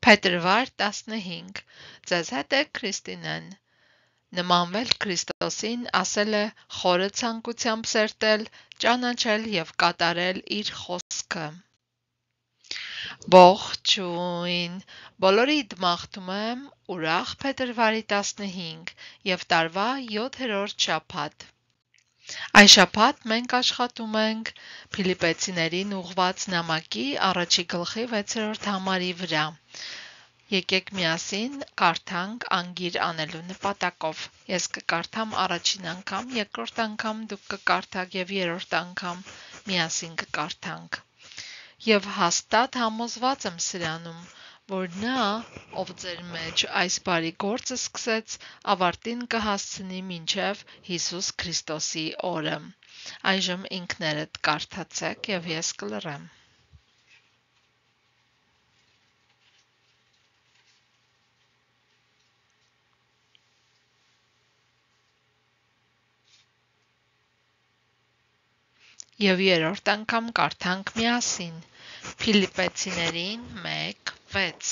Փետրվար 15 Ձեզ հետ է Քրիստինեն։ Նմանվել Քրիստոսին ասել է խորը ցանկությամբ սերտել, ճանաչել և կատարել իր խոսքը։ Ողջույն, բոլորիդ մաղթում եմ ուրախ փետրվարի 15 և տարվա 7-րդ շաբաթ։ Այս շաբաթ մենք աշխատում ենք Փիլիպպեցիներին ուղղված նամակի 1 գլխի 6-րդ համարի վրա։ Եկեք միասին կարդանք անգիր անելու նպատակով։ Ես կկարդամ առաջին անգամ, երկրորդ անգամ դուք կկարդաք և երրորդ անգամ միասին կկարդանք։ Եվ հաստատ համոզված եմ սրանում, որ նա, ով ձեր մեջ այս բարի գործը սկսեց, ավարտին կհասցնի մինչև Հիսուս Քրիստոսի օրը։ Այժմ ինքներդ կարդացեք և ես կլռեմ։ Եվ երրորդ անգամ կարդանք միասին։ Փիլիպպեցիներին 1:6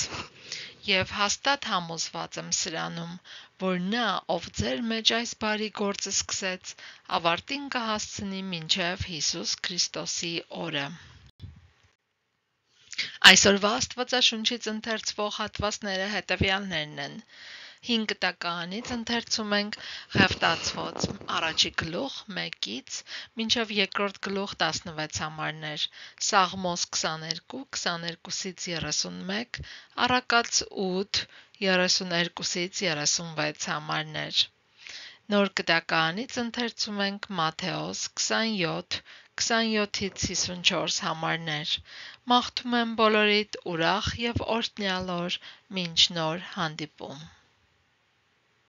Եվ հաստատ համոզված եմ սրանում, որ նա, ով ձեր մեջ այս բարի գործը սկսեց, ավարտին կհասցնի մինչև Հիսուս Քրիստոսի օրը։ Այսօրվա Աստվածաշունչից ընթերցվող հատվածները հետևյալներն են։ 5 տակարանից ընթերցում ենք Ղևտացոց 1 գլուխ 1-ից մինչև 2 գլուխ 16 համարներ, Սաղմոս 22, 22-ից 31, Առակաց 8, 32-ից 36 համարներ։ Նոր գդակարանից ընթերցում ենք Մատթեոս 27, 27-ից 54 համարներ։ Մաղթում եմ բոլորիդ ուրախ և օրհնյալ օր, մինչ նոր հանդիպում։